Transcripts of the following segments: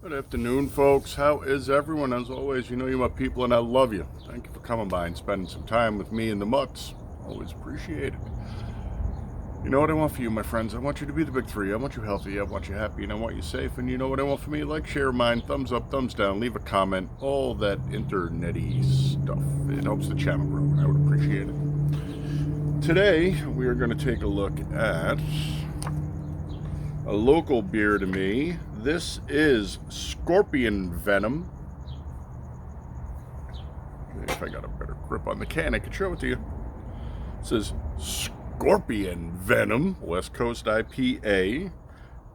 Good afternoon, folks. How is everyone? As always, you know you're my people and I love you. Thank you for coming by and spending some time with me in the mutts. Always appreciate it. You know what I want for you, my friends? I want you to be the big three. I want you healthy, I want you happy, and I want you safe. And you know what I want for me? Like, share, mine, thumbs up, thumbs down, leave a comment, all that internety stuff. It helps the channel grow, and I would appreciate it. Today, we are going to take a look at a local beer to me. This is Scorpion Venom. If I got a better grip on the can, I could show it to you. It says Scorpion Venom, West Coast IPA,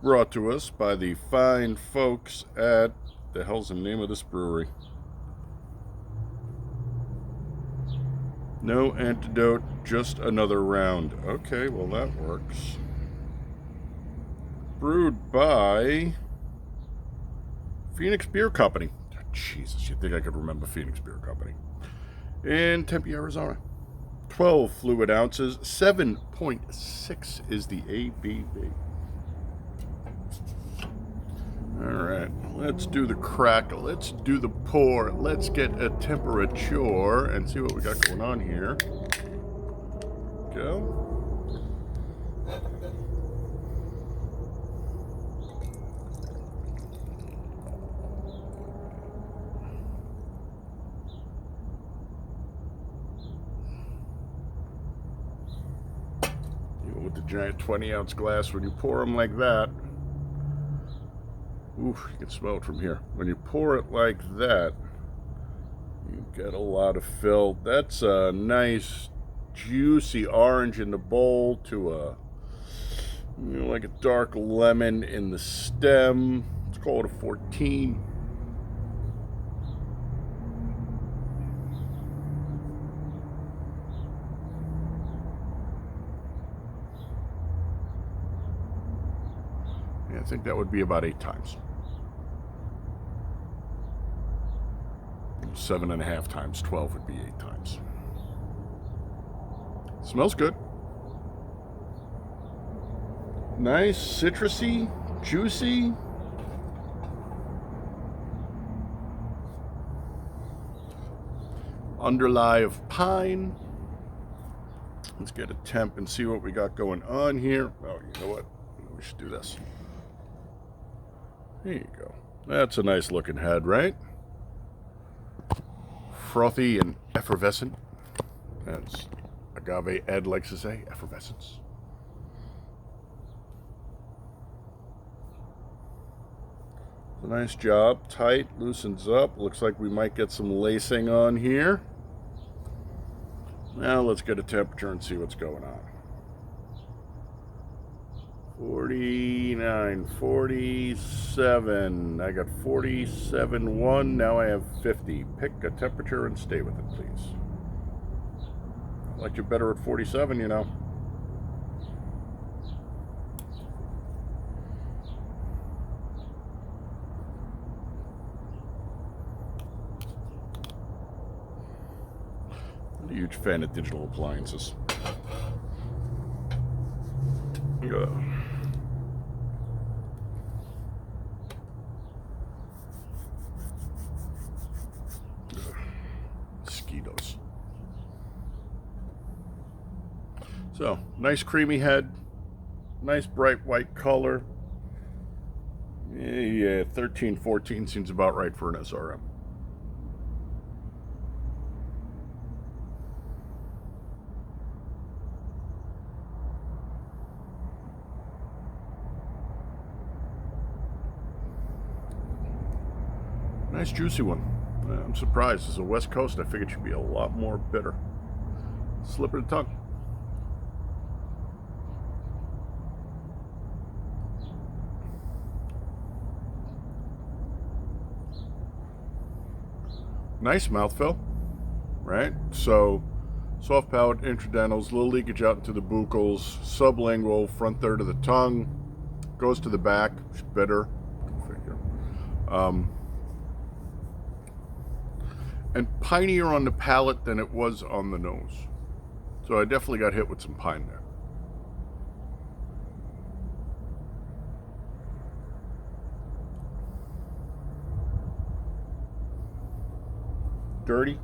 brought to us by the fine folks at, the hell's the name of this brewery? No antidote, just another round. Okay, well that works. Brewed by Phoenix Beer Company. Oh, Jesus, you'd think I could remember Phoenix Beer Company. In Tempe, Arizona. 12 fluid ounces. 7.6 is the ABV. Alright, let's do the crack. Let's do the pour. Let's get a temperature and see what we got going on here. Go. With the giant 20-ounce glass, when you pour them like that, oof, you can smell it from here. When you pour it like that, you get a lot of fill. That's a nice juicy orange in the bowl to a, like a dark lemon in the stem. Let's call it a 14. I think that would be about 8 times. 7.5 times 12 would be 8 times. Smells good. Nice, citrusy, juicy. Underlie of pine. Let's get a temp and see what we got going on here. Oh, you know what? We should do this. There you go. That's a nice looking head, right? Frothy and effervescent, as Agave Ed likes to say, effervescence. A nice job, tight, loosens up. Looks like we might get some lacing on here. Now let's get a temperature and see what's going on. 49, 47. I got 47.1. Now I have 50. Pick a temperature and stay with it, please. I like you better at 47, you know. I'm a huge fan of digital appliances. Yeah. Mosquitoes. So, nice creamy head, nice bright white color. Yeah, 13, 14 seems about right for an SRM. Nice juicy one. I'm surprised. As a West Coast, I figured she'd be a lot more bitter. Slip of the tongue. Nice mouthfeel, right? So, soft palate, intradentals, little leakage out into the buccals, sublingual, front third of the tongue, goes to the back, it's bitter. Go figure. And pinier on the palate than it was on the nose. So I definitely got hit with some pine there. dirty.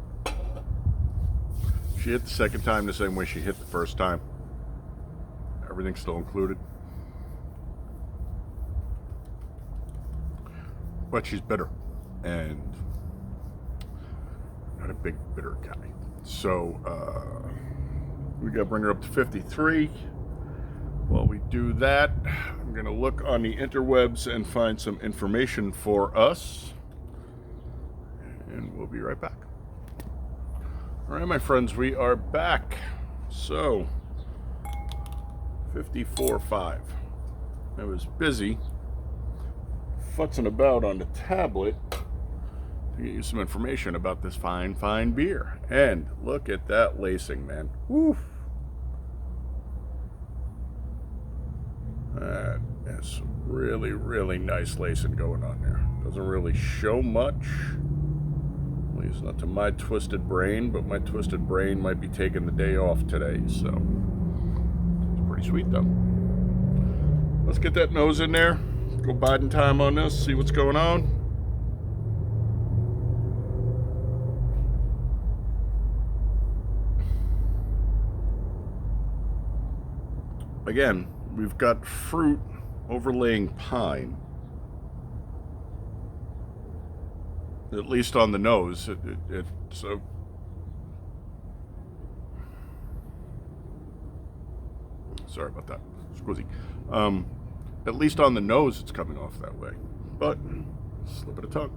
She hit the second time the same way she hit the first time. Everything's still included. But she's bitter, and not a big bitter guy. So we gotta bring her up to 53. While we do that, I'm gonna look on the interwebs and find some information for us, and we'll be right back. All right, my friends, we are back. So 54.5. I was busy futzing about on the tablet to get you some information about this fine beer. And look at that lacing, man. Woo! That is some really nice lacing going on there. Doesn't really show much, at least not to my twisted brain, but my twisted brain might be taking the day off today, so it's pretty sweet though. Let's get that nose in there. Go biding time on this, see what's going on. Again, we've got fruit overlaying pine. At least on the nose. It's a sorry about that. Squizzy. At least on the nose it's coming off that way. But slip of the tongue.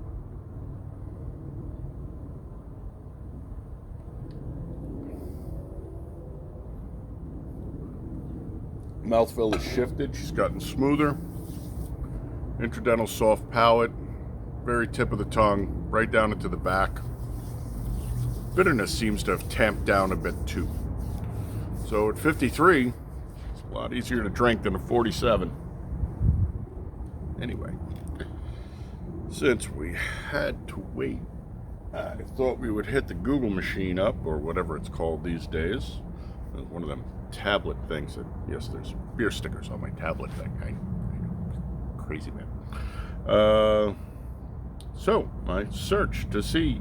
Mouthfeel is shifted. She's gotten smoother. Intradental soft palate. Very tip of the tongue. Right down into the back. Bitterness seems to have tamped down a bit too. So at 53, it's a lot easier to drink than a 47. Anyway, since we had to wait, I thought we would hit the Google machine up, or whatever it's called these days. One of them tablet things that, yes, there's beer stickers on my tablet thing. I know. Crazy man. So I searched to see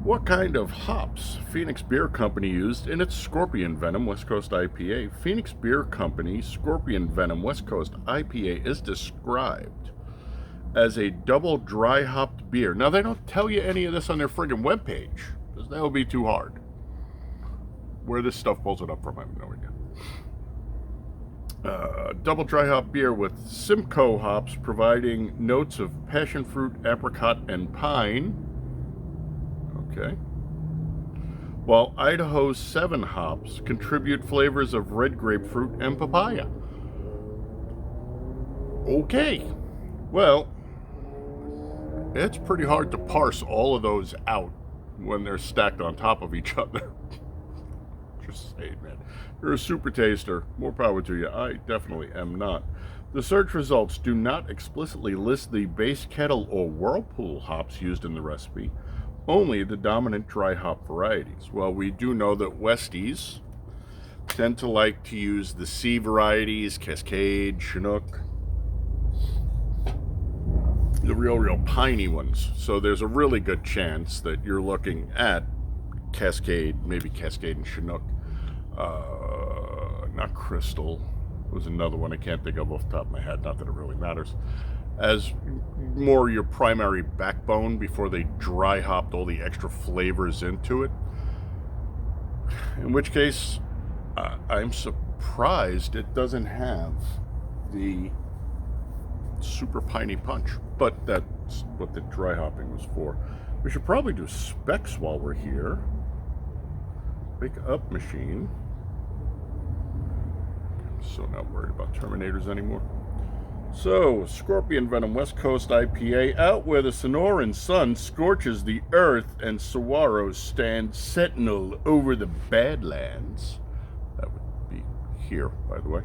what kind of hops Phoenix Beer Company used in its Scorpion Venom West Coast IPA. Phoenix Beer Company Scorpion Venom West Coast IPA is described as a double dry hopped beer. Now, they don't tell you any of this on their friggin' webpage, because that would be too hard. Where this stuff pulls it up from, I have no idea. Double dry hop beer with Simcoe hops, providing notes of passion fruit, apricot, and pine. Okay. While Idaho's 7 hops contribute flavors of red grapefruit and papaya. Okay. Well, it's pretty hard to parse all of those out when they're stacked on top of each other. Just saying, man. You're a super taster. More power to you. I definitely am not. The search results do not explicitly list the base kettle or whirlpool hops used in the recipe, only the dominant dry hop varieties. Well, we do know that Westies tend to like to use the C varieties, Cascade, Chinook, the real piney ones. So there's a really good chance that you're looking at Cascade, maybe Cascade and Chinook. Not Crystal. It was another one I can't think of off the top of my head. Not that it really matters. As more your primary backbone before they dry hopped all the extra flavors into it. In which case, I'm surprised it doesn't have the super piney punch. But that's what the dry hopping was for. We should probably do specs while we're here. Wake up machine. I'm so not worried about Terminators anymore. So, Scorpion Venom West Coast IPA, out where the Sonoran sun scorches the earth and saguaro stand sentinel over the Badlands. That would be here, by the way.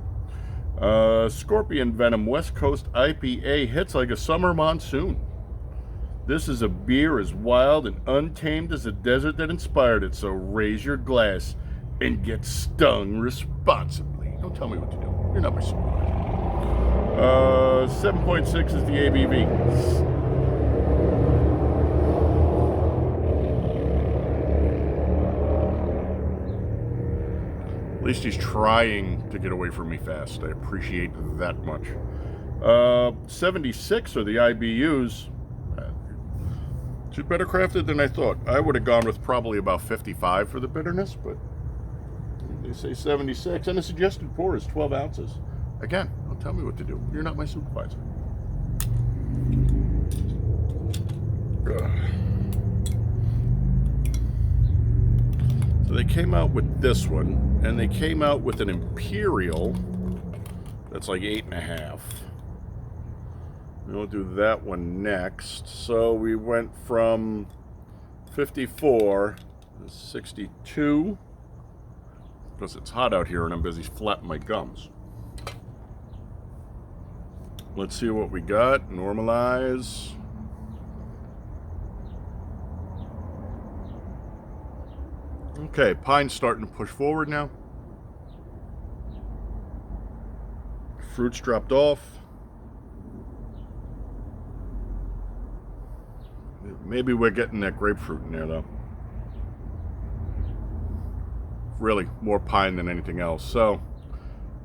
Scorpion Venom West Coast IPA hits like a summer monsoon. This is a beer as wild and untamed as the desert that inspired it, so raise your glass and get stung responsibly. Don't tell me what to do. You're not my supervisor. 7.6 is the ABV. At least he's trying to get away from me fast. I appreciate that much. 76 are the IBUs. She's better crafted than I thought. I would have gone with probably about 55 for the bitterness, but they say 76. And the suggested pour is 12 ounces. Again, don't tell me what to do. You're not my supervisor. So they came out with this one, and they came out with an Imperial that's like 8.5. We'll do that one next. So we went from 54 to 62, because it's hot out here and I'm busy flapping my gums. Let's see what we got. Normalize. Okay, pine's starting to push forward now. Fruit's dropped off. Maybe we're getting that grapefruit in there, though. Really, more pine than anything else. So,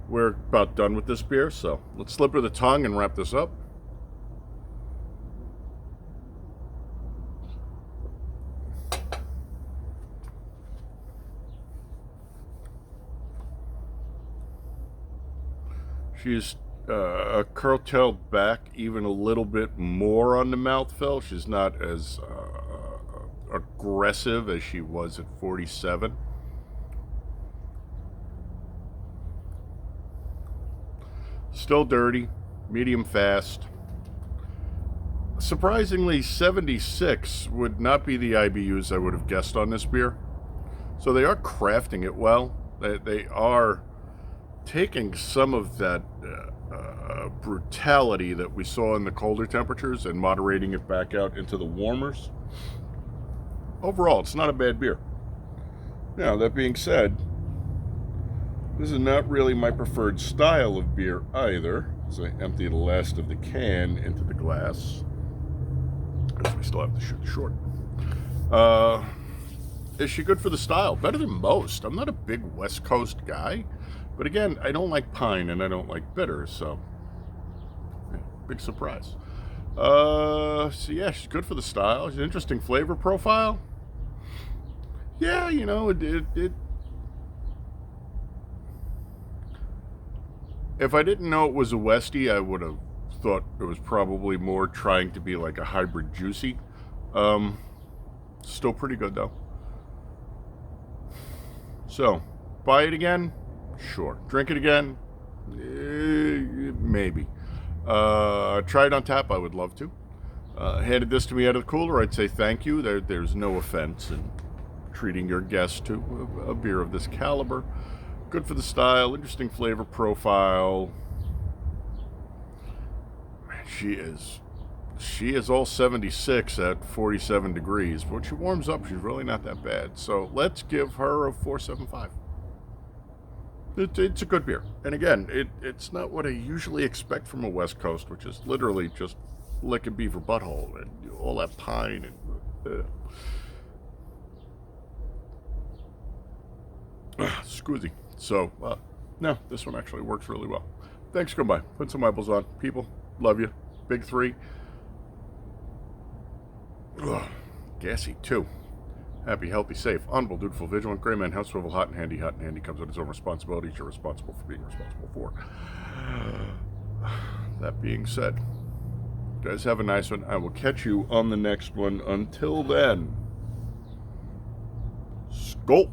we're about done with this beer. So, let's slip her the tongue and wrap this up. She's curtailed back even a little bit more on the mouthfeel. She's not as aggressive as she was at 47. Still dirty, medium fast. Surprisingly, 76 would not be the IBUs I would have guessed on this beer. So they are crafting it well. They are taking some of that brutality that we saw in the colder temperatures and moderating it back out into the warmers. Overall, it's not a bad beer. Now, that being said, this is not really my preferred style of beer either, as I empty the last of the can into the glass, because we still have to shoot short. Is she good for the style? Better than most. I'm not a big West Coast guy, but again, I don't like pine and I don't like bitter, so yeah, big surprise. So yeah, she's good for the style. She's an interesting flavor profile. Yeah, you know, it if I didn't know it was a Westie, I would have thought it was probably more trying to be like a hybrid juicy. Still pretty good though. So, buy it again? Sure. Drink it again? Maybe. Try it on tap? I would love to. Handed this to me out of the cooler, I'd say thank you. There's no offense in treating your guest to a beer of this caliber. Good for the style, interesting flavor profile. Man, she is all 76 at 47 degrees. But when she warms up, she's really not that bad. So let's give her a 4.75. It's a good beer. And again, it's not what I usually expect from a West Coast, which is literally just licking beaver butthole and all that pine and scoozy. So, no, this one actually works really well. Thanks for coming by. Put some eyeballs on. People, love you. Big three. Ugh, gassy too. Happy, healthy, safe, honorable, dutiful, vigilant, gray man, house swivel, hot and handy comes with its own responsibilities. You're responsible for being responsible for. That being said, you guys have a nice one. I will catch you on the next one. Until then, Skol.